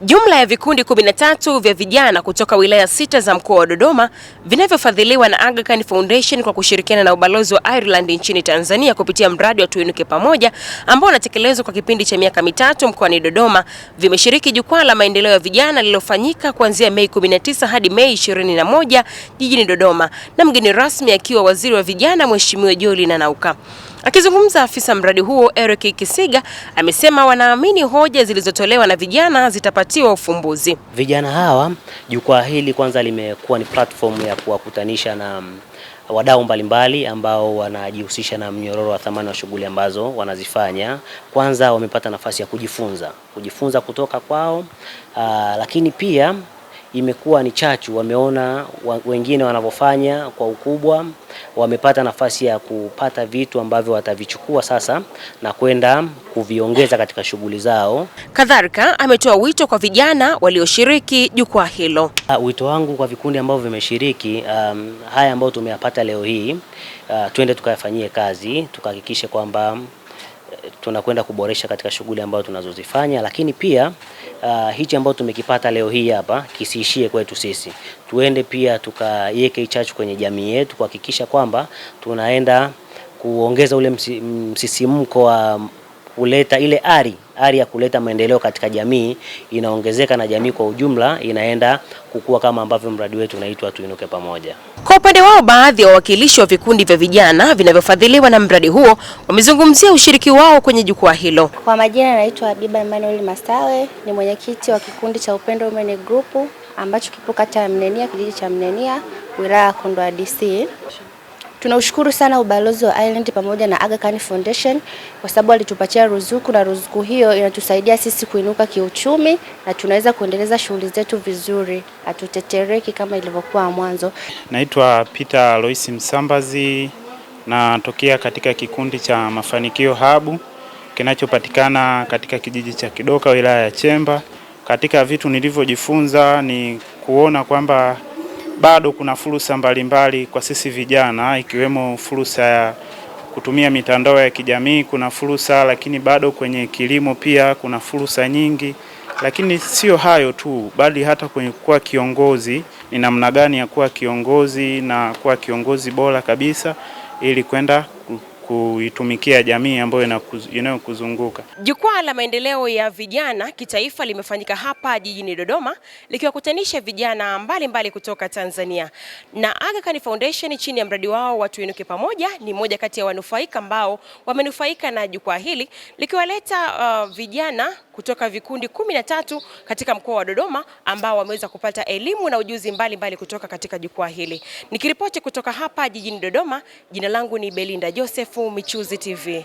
Jumla ya vikundi 13 vya vijana kutoka wilaya 6 za mkoa wa Dodoma vinavyofadhiliwa na Aga Khan Foundation kwa kushirikiana na ubalozi wa Ireland nchini Tanzania kupitia mradi wa Tuinuke Pamoja ambao unatekelezwa kwa kipindi cha miaka mitatu mkoani Dodoma vimeshiriki jukwaa la maendeleo ya vijana lililofanyika kuanzia Mei 19 hadi Mei 21 jijini Dodoma, na mgeni rasmi akiwa waziri wa vijana Mheshimiwa Joel Nanauka. Akizungumza, afisa mradi huo Eric Kisiga amesema wanaamini hoja zilizotolewa na vijana zitapatiwa ufumbuzi. Vijana hawa, jukwaa hili kwanza limekuwa ni platform ya kuwakutanisha na wadau mbalimbali ambao wanajihusisha na mnyororo wa thamani wa shughuli ambazo wanazifanya. Kwanza wamepata nafasi ya kujifunza kutoka kwao, lakini pia imekuwa ni chachu, wameona wengine wanavyofanya kwa ukubwa, wamepata nafasi ya kupata vitu ambavyo watavichukua sasa na kwenda kuviongeza katika shughuli zao. Kadhalika ametoa wito kwa vijana walioshiriki jukwaa hilo. Wito wangu kwa vikundi ambavyo vimeshiriki haya ambayo tumeyapata leo hii, twende tukayafanyie kazi, tukahakikishe kwamba tunakwenda kuboresha katika shughuli ambazo tunazozifanya, lakini pia hichi ambacho tumekipata leo hii hapa kisiishie kwetu sisi. Tuende pia tukaiweke chachu kwenye jamii yetu kuhakikisha kwamba tunaenda kuongeza ule msisimko wa kuleta ile ari ya kuleta maendeleo katika jamii inaongezeka, na jamii kwa ujumla inaenda kukua kama ambavyo mradi wetu unaitwa Tuinuke Pamoja. Kwa upande wao, baadhi ya wawakilishi wa vikundi vya vijana vinavyofadhiliwa na mradi huo wamezungumzia ushiriki wao kwenye jukwaa hilo. Kwa majina naitwa Habiba Emmanuel Masawe, ni mwenyekiti wa kikundi cha Upendo Women Group ambacho kipo kata ya Mnenia, kijiji cha Mnenia, wilaya ya Kondoa DC. Tunaushukuru sana ubalozi wa Ireland pamoja na Aga Khan Foundation kwa sababu alitupatia ruzuku, na ruzuku hiyo inatusaidia sisi kuinuka kiuchumi na tunaweza kuendeleza shughuli zetu vizuri, hatutetereki kama ilivyokuwa mwanzo. Naitwa Peter Lois Msambazi, natokea katika kikundi cha Mafanikio Hub kinachopatikana katika kijiji cha Kidoka, wilaya ya Chemba. Katika vitu nilivyojifunza ni kuona kwamba bado kuna fursa mbalimbali kwa sisi vijana, ikiwemo fursa ya kutumia mitandao ya kijamii, kuna fursa, lakini bado kwenye kilimo pia kuna fursa nyingi. Lakini sio hayo tu, bali hata kwenye kuwa kiongozi, ni namna gani ya kuwa kiongozi na kuwa kiongozi bora kabisa ili kwenda kuitumikia jamii ambayo inayokuzunguka. Jukwaa la maendeleo ya vijana kitaifa limefanyika hapa jijini Dodoma likiwakutanisha vijana mbalimbali kutoka Tanzania, na Aga Khan Foundation chini ya mradi wao wa Tuinuke Pamoja ni moja kati ya wanufaika ambao wamenufaika na jukwaa hili, likiwaleta vijana kutoka vikundi 13 katika mkoa wa Dodoma ambao wameweza kupata elimu na ujuzi mbalimbali kutoka katika jukwaa hili. Nikiripoti kutoka hapa jijini Dodoma, jina langu ni Belinda Joseph, Michuzi TV.